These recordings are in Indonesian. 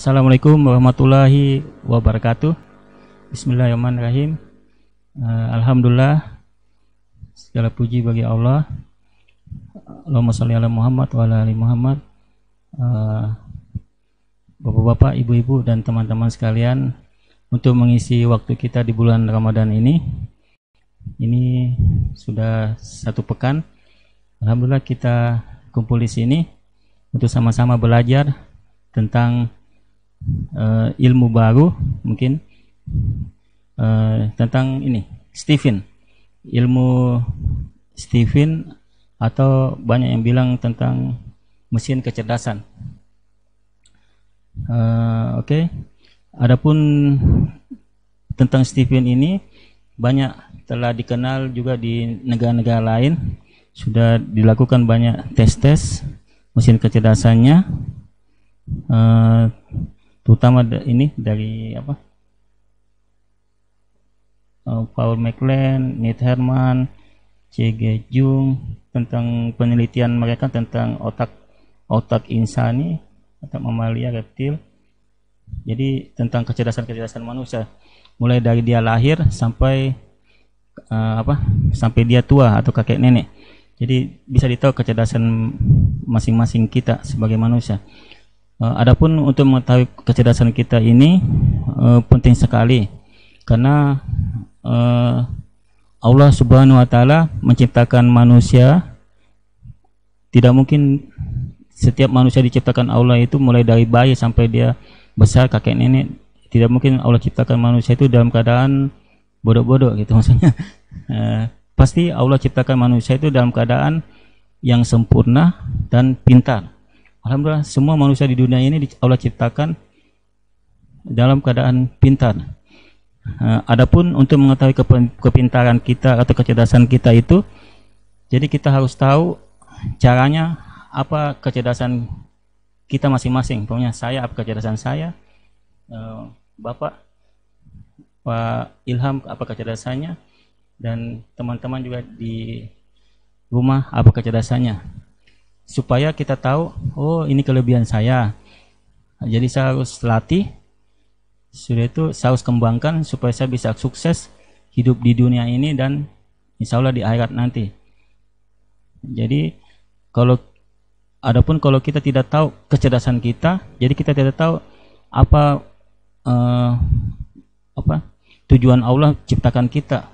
Assalamualaikum warahmatullahi wabarakatuh. Bismillahirrahmanirrahim. Alhamdulillah, segala puji bagi Allah. Allahumma sholli ala Muhammad wa ala ali Muhammad. Bapak-bapak, ibu-ibu dan teman-teman sekalian, untuk mengisi waktu kita di bulan Ramadan ini sudah satu pekan. Alhamdulillah kita kumpul di sini untuk sama-sama belajar tentang ilmu baru, mungkin tentang Stephen, ilmu Stephen, atau banyak yang bilang tentang mesin kecerdasan. Oke. Adapun tentang Stephen ini banyak telah dikenal juga di negara-negara lain, sudah dilakukan banyak tes mesin kecerdasannya, terutama dari Paul McLean, Nate Herman, C.G. Jung, tentang penelitian mereka tentang otak insani, otak mamalia, reptil. Jadi tentang kecerdasan manusia, mulai dari dia lahir sampai sampai dia tua atau kakek nenek. Jadi bisa ditahu kecerdasan masing-masing kita sebagai manusia. Adapun untuk mengetahui kecerdasan kita ini penting sekali, karena Allah Subhanahu wa taala menciptakan manusia. Tidak mungkin setiap manusia diciptakan Allah itu mulai dari bayi sampai dia besar, kakek nenek. Tidak mungkin Allah ciptakan manusia itu dalam keadaan bodoh-bodoh gitu maksudnya. Pasti Allah ciptakan manusia itu dalam keadaan yang sempurna dan pintar. Alhamdulillah, semua manusia di dunia ini Allah ciptakan dalam keadaan pintar. Adapun untuk mengetahui kepintaran kita atau kecerdasan kita itu, jadi kita harus tahu caranya apa kecerdasan kita masing-masing. Pokoknya saya apa kecerdasan saya, Bapak Pak Ilham apa kecerdasannya, dan teman-teman juga di rumah apa kecerdasannya, supaya kita tahu, oh ini kelebihan saya, jadi saya harus latih, sudah itu saya harus kembangkan supaya saya bisa sukses hidup di dunia ini dan insya Allah di akhirat nanti. Jadi kalau kita tidak tahu kecerdasan kita, jadi kita tidak tahu apa tujuan Allah ciptakan kita.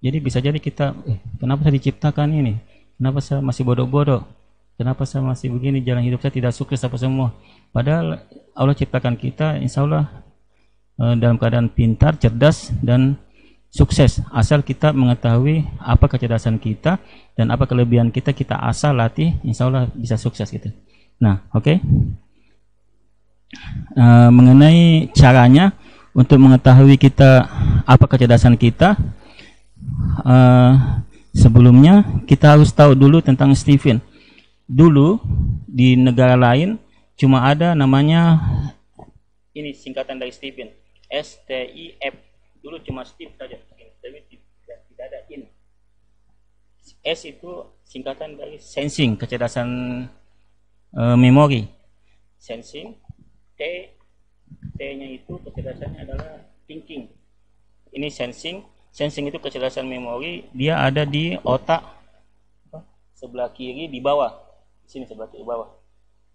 Jadi bisa jadi kita, kenapa saya diciptakan ini? Kenapa saya masih bodoh-bodoh? Kenapa saya masih begini, jalan hidup saya tidak sukses apa semua? Padahal Allah ciptakan kita insya Allah dalam keadaan pintar, cerdas, dan sukses. Asal kita mengetahui apa kecerdasan kita dan apa kelebihan kita, kita asal latih, insya Allah bisa sukses gitu. Nah, oke. Mengenai caranya untuk mengetahui kita apa kecerdasan kita, sebelumnya kita harus tahu dulu tentang Stephen. Dulu di negara lain cuma ada namanya, ini singkatan dari Stephen, STIF. Dulu cuma Steve saja, tapi tidak ada in. S itu singkatan dari sensing, kecerdasan memori. Sensing. T-nya itu kecerdasannya adalah thinking. Ini sensing. Sensing itu kecerdasan memori. Dia ada di otak sebelah kiri di bawah. Di sini sebelah kiri bawah.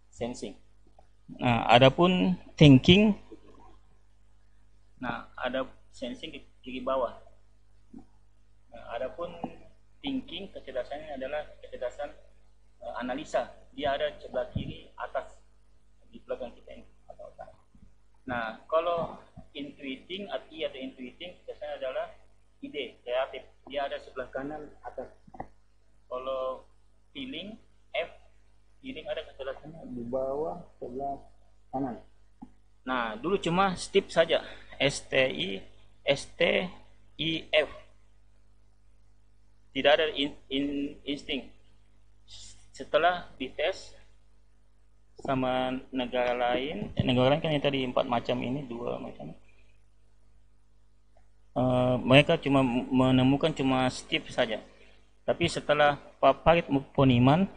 Sensing. Nah, adapun thinking, ada sensing di kiri bawah. Nah, adapun thinking, kecerdasannya adalah kecerdasan analisa. Dia ada sebelah kiri atas di belakang kita ini atau otak. Nah, kalau intuiting atau intuiting biasanya adalah ide kreatif. Dia ada sebelah kanan atas. Kalau feeling ada kecerdasannya di bawah sebelah kanan. Nah, dulu cuma Steve saja, STIF. Tidak ada insting. Setelah dites sama negara lain kan yang tadi 4 macam ini, 2 macam. Mereka cuma menemukan cuma Steve saja. Tapi setelah Pak Farid Poniman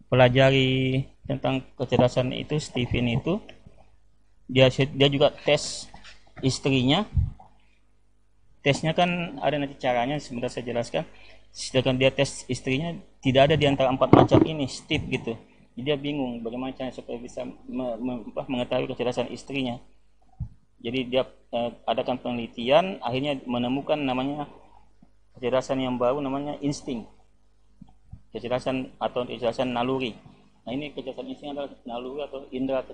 pelajari tentang kecerdasan itu, Stephen itu, dia juga tes istrinya. Tesnya kan ada nanti caranya, sebentar saya jelaskan. Sedangkan dia tes istrinya, tidak ada di antara 4 macam ini Steve gitu. Jadi dia bingung bagaimana caranya supaya bisa mengetahui kecerdasan istrinya. Jadi dia adakan penelitian, akhirnya menemukan namanya kecerdasan yang baru, namanya insting, kecerdasan atau kecerdasan naluri. Nah ini kecerdasan insting adalah naluri atau indera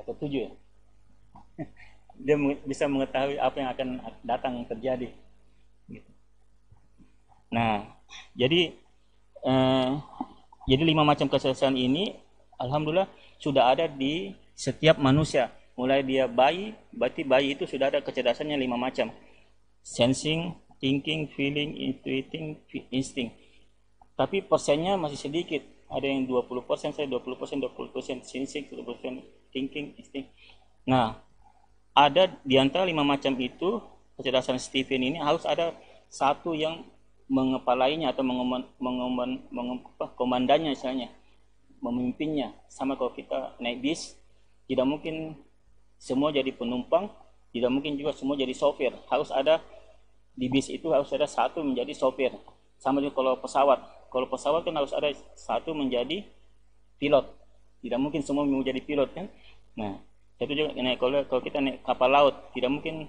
ketujuh ya. Dia bisa mengetahui apa yang akan datang terjadi. Nah, jadi 5 macam kecerdasan ini, alhamdulillah sudah ada di setiap manusia. Mulai dia bayi, berarti bayi itu sudah ada kecerdasannya 5 macam. Sensing, thinking, feeling, intuiting, instinct. Tapi persennya masih sedikit. Ada yang 20%, saya 20%, 20% sensing, 20% thinking, instinct. Nah, ada di antara 5 macam itu, kecerdasan Stephen ini harus ada satu yang mengepalainya atau komandannya, misalnya memimpinnya. Sama kalau kita naik bis, tidak mungkin semua jadi penumpang, tidak mungkin juga semua jadi sopir. Harus ada di bis itu, harus ada satu menjadi sopir. Sama juga kalau pesawat kan harus ada satu menjadi pilot. Tidak mungkin semua menjadi pilot kan. Nah, itu juga kalau kita naik kapal laut, tidak mungkin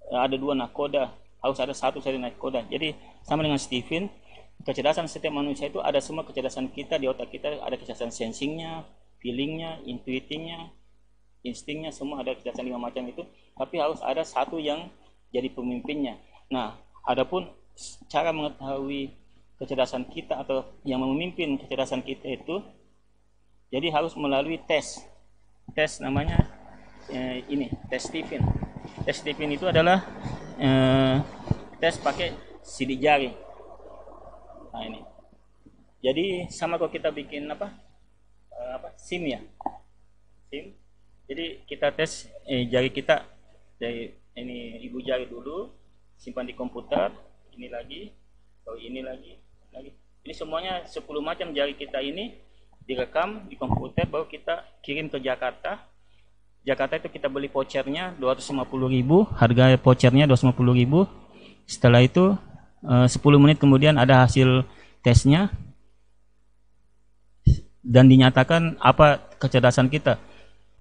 ada 2 nahkoda, harus ada satu saja nahkoda. Jadi sama dengan Stephen, kecerdasan setiap manusia itu ada semua kecerdasan kita di otak kita, ada kecerdasan sensingnya, feelingnya, intuitingnya, instingnya, semua ada kecerdasan 5 macam itu. Tapi harus ada satu yang jadi pemimpinnya. Nah, adapun cara mengetahui kecerdasan kita atau yang memimpin kecerdasan kita itu, jadi harus melalui tes namanya ini tes Stephen. Tes Stephen itu adalah tes pakai sidik jari. Nah ini, jadi sama kalau kita bikin SIM ya, SIM. Jadi kita tes jari kita, dari ini ibu jari dulu, simpan di komputer, ini lagi, ini lagi. Ini semuanya 10 macam jari kita ini direkam di komputer, baru kita kirim ke Jakarta. Jakarta itu kita beli vouchernya 250.000, harga vouchernya 250.000. Setelah itu 10 menit kemudian ada hasil tesnya dan dinyatakan apa kecerdasan kita.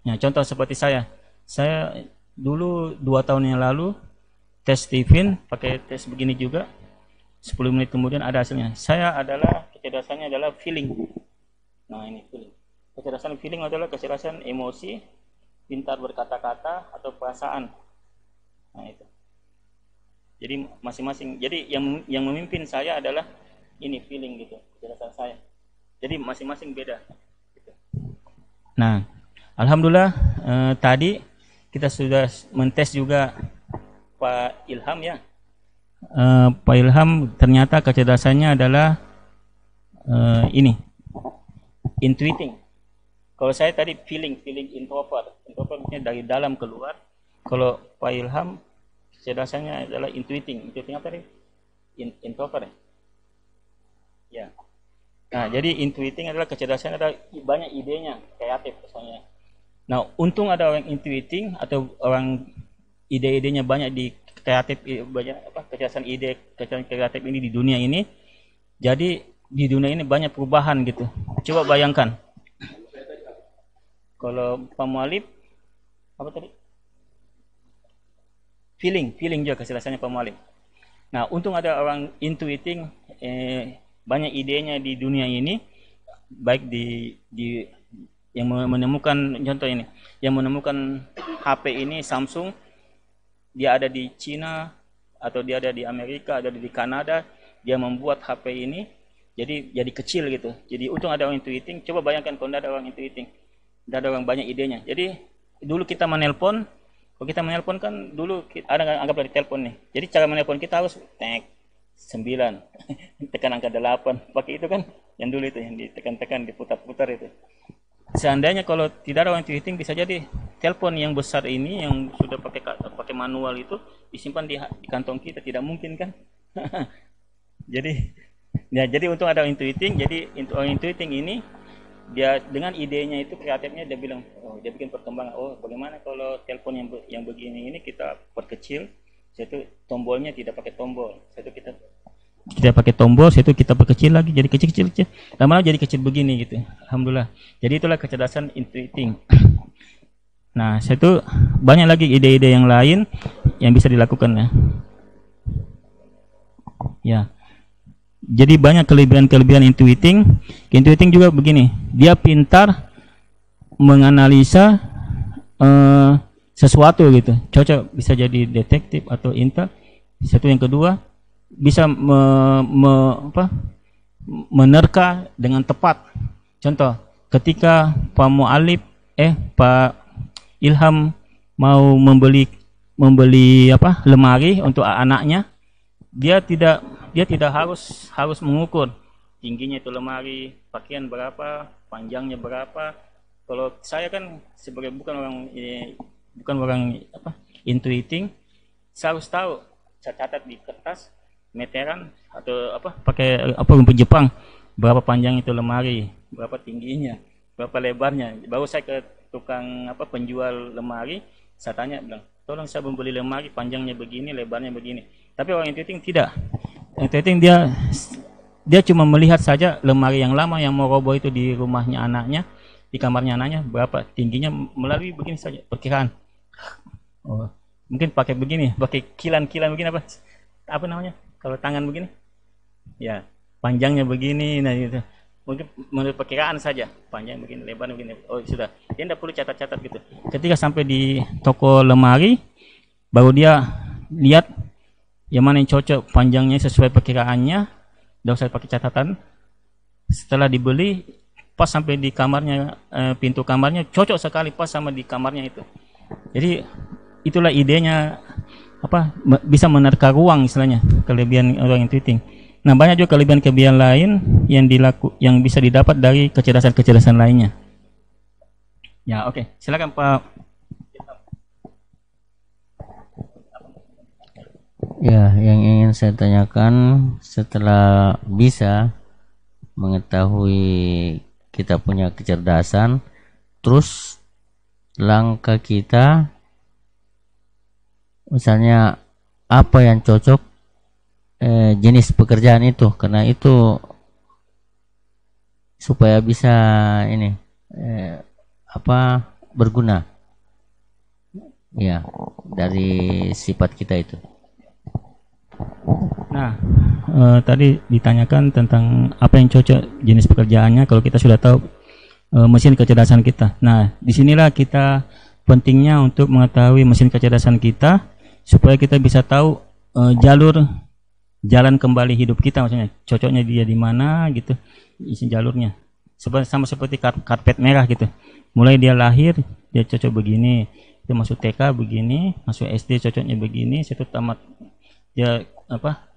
Ya, contoh seperti saya dulu 2 tahun yang lalu tes Stephen pakai tes begini juga, 10 menit kemudian ada hasilnya. Saya adalah kecerdasannya adalah feeling. Nah ini feeling. Kecerdasan feeling adalah kecerdasan emosi, pintar berkata-kata atau perasaan. Nah itu. Jadi masing-masing. Jadi yang memimpin saya adalah ini feeling gitu, kecerdasan saya. Jadi masing-masing beda. Gitu. Nah, alhamdulillah tadi kita sudah mentes juga Pak Ilham ya. Pak Ilham ternyata kecerdasannya adalah ini intuiting. Kalau saya tadi feeling introvertnya dari dalam keluar. Kalau Pak Ilham kecerdasannya adalah intuiting apa tadi? Introvert ya. Nah jadi intuiting adalah kecerdasan, ada banyak idenya, kreatif misalnya. Nah untung ada orang intuiting atau orang ide-idenya banyak di kreatif, banyak kecerdasan kreatif ini di dunia ini. Jadi di dunia ini banyak perubahan gitu. Coba bayangkan kalau Pak Mualib apa tadi? Feeling juga kecerdasannya Pak Mualib. Nah untung ada orang intuiting, banyak idenya di dunia ini, baik di yang menemukan, contoh ini, yang menemukan HP ini Samsung, dia ada di Cina atau dia ada di Amerika, ada di Kanada, dia membuat HP ini jadi kecil gitu. Jadi untung ada orang intuiting. Coba bayangkan kalau ada orang intuiting, ada orang banyak idenya. Jadi dulu kita menelpon, kalau kita menelpon kan dulu ada anggaplah di telepon nih. Jadi cara menelpon kita harus tek 9 tekan angka 8, pakai itu kan yang dulu itu yang ditekan-tekan, diputar-putar itu. Seandainya kalau tidak ada orang intuiting, bisa jadi telepon yang besar ini yang sudah pakai manual itu disimpan di kantong kita, tidak mungkin kan. Jadi untung ada intuiting. Jadi orang intuiting ini Dia dengan idenya itu kreatifnya dia bilang, oh dia bikin perkembangan, oh bagaimana kalau telepon yang begini ini kita perkecil, satu tombolnya tidak pakai tombol, satu kita pakai tombol, satu kita perkecil lagi jadi kecil-kecil, lama-lama jadi kecil begini gitu. Alhamdulillah. Jadi itulah kecerdasan intuiting. Nah, satu banyak lagi ide-ide yang lain yang bisa dilakukan ya. Ya. Jadi banyak kelebihan-kelebihan intuiting. Intuiting juga begini, dia pintar menganalisa sesuatu gitu. Cocok bisa jadi detektif atau intel. Satu yang kedua bisa menerka dengan tepat. Contoh, ketika Pak Mu'alib Pak Ilham mau membeli lemari untuk anaknya, dia tidak harus mengukur tingginya itu lemari, pakaian berapa, panjangnya berapa. Kalau saya kan sebagai bukan orang intuiting, saya harus tahu, saya catat di kertas meteran atau pakai rumput Jepang, berapa panjang itu lemari, berapa tingginya, berapa lebarnya. Baru saya ke tukang penjual lemari, saya tanya, bilang, tolong saya membeli lemari panjangnya begini, lebarnya begini. Tapi orang intuiting tidak. Intuiting dia cuma melihat saja lemari yang lama yang mau roboh itu di rumahnya anaknya, di kamarnya anaknya, berapa tingginya melalui begini saja perkiraan. Oh, mungkin pakai begini, pakai kilan begini apa namanya? Kalau tangan begini, ya panjangnya begini, nah gitu. Mungkin menurut perkiraan saja, panjang begini, lebar begini. Oh sudah, dia tidak perlu catat-catat gitu. Ketika sampai di toko lemari, baru dia lihat yang mana yang cocok, panjangnya sesuai perkiraannya, tidak usah pakai catatan. Setelah dibeli, pas sampai di kamarnya, pintu kamarnya cocok sekali, pas sama di kamarnya itu. Jadi itulah idenya, bisa menerka ruang istilahnya, kelebihan orang intuiting. Nah, banyak juga kelebihan-kelebihan lain yang bisa didapat dari kecerdasan-kecerdasan lainnya. Ya, oke. Silakan Pak. Ya, yang ingin saya tanyakan, setelah bisa mengetahui kita punya kecerdasan, terus langkah kita, misalnya apa yang cocok jenis pekerjaan itu, karena itu supaya bisa ini berguna ya dari sifat kita itu. Nah, tadi ditanyakan tentang apa yang cocok jenis pekerjaannya kalau kita sudah tahu mesin kecerdasan kita. Nah, disinilah kita pentingnya untuk mengetahui mesin kecerdasan kita supaya kita bisa tahu jalan kembali hidup kita, maksudnya cocoknya dia di mana gitu, isi jalurnya. Sama seperti karpet merah gitu. Mulai dia lahir dia cocok begini, dia masuk TK begini, masuk SD cocoknya begini, setelah tamat dia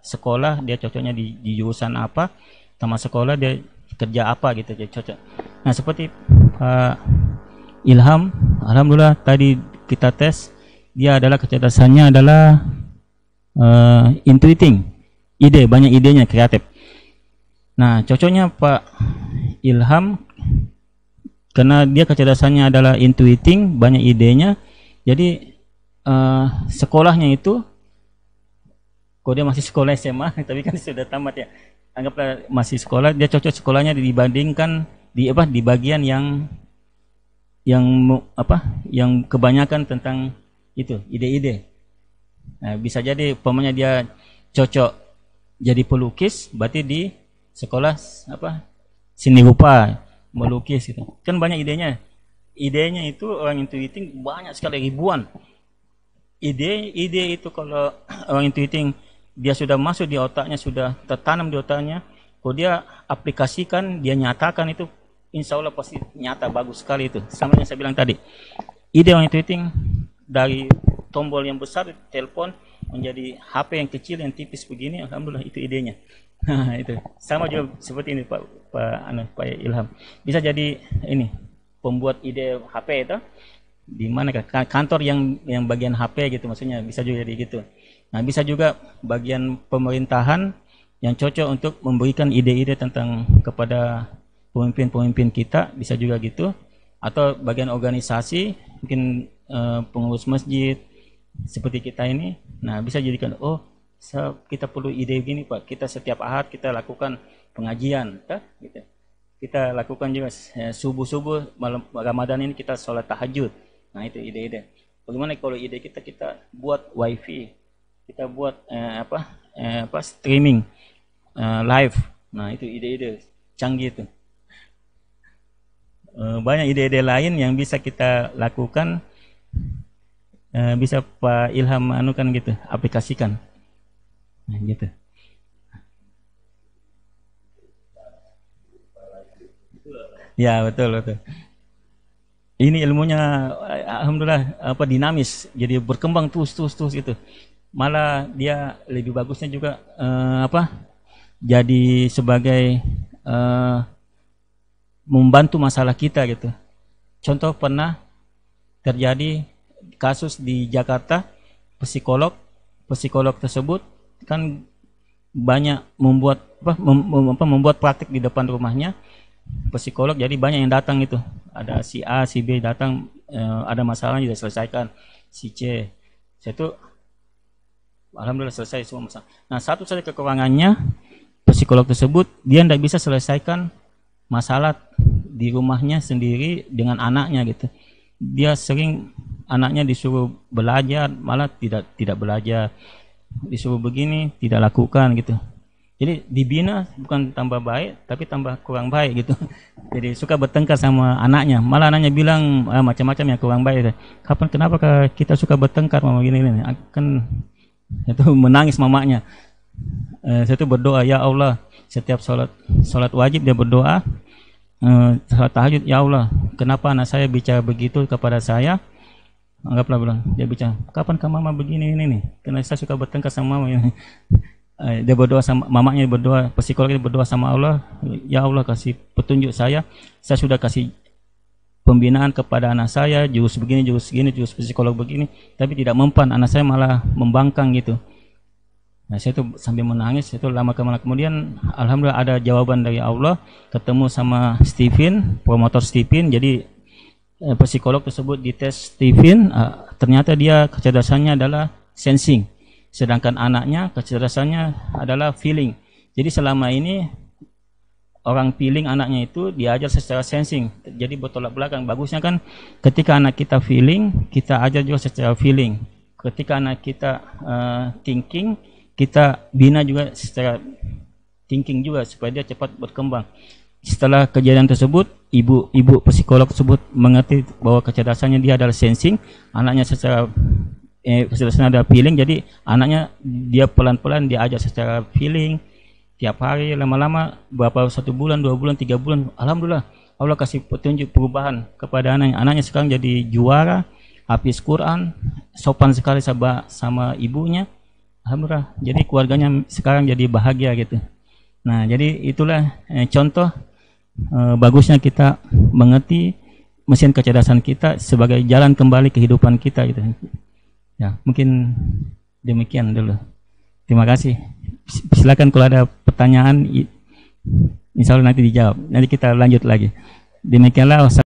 sekolah dia cocoknya di jurusan apa, tamat sekolah dia kerja apa gitu, jadi cocok. Nah, seperti Pak Ilham, alhamdulillah tadi kita tes, dia adalah kecerdasannya adalah intuiting, banyak idenya, kreatif. Nah, cocoknya Pak Ilham karena dia kecerdasannya adalah intuiting, banyak idenya. Jadi sekolahnya itu, kalau dia masih sekolah SMA, tapi kan sudah tamat ya, anggaplah masih sekolah, dia cocok sekolahnya dibandingkan di bagian yang kebanyakan tentang itu ide-ide. Nah, bisa jadi umpamanya dia cocok jadi pelukis, berarti di sekolah seni rupa, melukis gitu. Kan banyak idenya. Idenya itu orang intuiting banyak sekali, ribuan. Ide itu kalau orang intuiting dia sudah masuk di otaknya, sudah tertanam di otaknya, kalau dia aplikasikan, dia nyatakan itu, insya Allah pasti nyata, bagus sekali itu. Sama yang saya bilang tadi, ide orang intuiting dari tombol yang besar telepon menjadi HP yang kecil yang tipis begini, alhamdulillah itu idenya. Nah, itu sama juga seperti ini Pak Ilham, bisa jadi ini pembuat ide HP itu di mana kantor yang bagian HP gitu, maksudnya bisa juga jadi gitu. Nah, bisa juga bagian pemerintahan yang cocok untuk memberikan ide-ide tentang kepada pemimpin-pemimpin kita bisa juga gitu, atau bagian organisasi mungkin pengurus masjid seperti kita ini. Nah, bisa jadikan kita perlu ide gini Pak, kita setiap Ahad kita lakukan pengajian, gitu. Kita lakukan juga subuh malam Ramadan ini kita sholat tahajud. Nah, itu ide-ide. Bagaimana kalau ide kita buat wifi, kita buat streaming live. Nah, itu ide-ide canggih itu. Banyak ide-ide lain yang bisa kita lakukan, bisa Pak Ilham anukan gitu, aplikasikan. Nah, gitu. Ya, betul. Ini ilmunya alhamdulillah dinamis, jadi berkembang terus itu. Malah dia lebih bagusnya juga jadi sebagai membantu masalah kita gitu. Contoh pernah terjadi kasus di Jakarta, psikolog tersebut kan banyak membuat praktik di depan rumahnya psikolog, jadi banyak yang datang itu, ada si A si B datang, ada masalah sudah selesaikan, si C itu alhamdulillah selesai semua masalah. Nah, satu saja kekurangannya, psikolog tersebut dia tidak bisa selesaikan masalah di rumahnya sendiri dengan anaknya gitu. Dia sering anaknya disuruh belajar malah tidak belajar, disuruh begini tidak lakukan gitu. Jadi dibina bukan tambah baik tapi tambah kurang baik gitu. Jadi suka bertengkar sama anaknya, malah anaknya bilang macam-macam yang kurang baik. Kenapa kita suka bertengkar mama gini kan itu menangis mamanya. Saya itu berdoa, ya Allah, setiap sholat wajib dia berdoa, sholat tahajud, ya Allah, kenapa anak saya bicara begitu kepada saya? Anggaplah bilang, dia bicara, kapan mama begini ini nih? Karena saya suka bertengkar sama mama ini. Dia berdoa sama mamanya, psikolog berdoa sama Allah, ya Allah kasih petunjuk saya sudah kasih pembinaan kepada anak saya, jurus begini, jurus segini, jurus psikolog begini, tapi tidak mempan, anak saya malah membangkang gitu. Nah, saya itu sambil menangis, itu lama kemudian alhamdulillah ada jawaban dari Allah, ketemu sama Stephen, promotor Stephen. Jadi psikolog tersebut dites Stephen, ternyata dia kecerdasannya adalah sensing, sedangkan anaknya kecerdasannya adalah feeling. Jadi selama ini orang feeling anaknya itu diajar secara sensing, jadi bertolak belakang. Bagusnya kan ketika anak kita feeling, kita ajar juga secara feeling. Ketika anak kita thinking, kita bina juga secara thinking juga supaya dia cepat berkembang. Setelah kejadian tersebut, ibu psikolog tersebut mengerti bahwa kecerdasannya dia adalah sensing, anaknya secara kecerdasannya ada feeling, jadi anaknya dia pelan-pelan diajak secara feeling tiap hari, lama-lama berapa 1 bulan, 2 bulan, 3 bulan, alhamdulillah Allah kasih petunjuk perubahan kepada anaknya sekarang jadi juara, hafiz Quran, sopan sekali sama ibunya. Alhamdulillah, jadi keluarganya sekarang jadi bahagia gitu. Nah, jadi itulah contoh bagusnya kita mengerti mesin kecerdasan kita sebagai jalan kembali kehidupan kita gitu. Ya, mungkin demikian dulu. Terima kasih. Silakan kalau ada pertanyaan, insya Allah nanti dijawab. Nanti kita lanjut lagi. Demikianlah.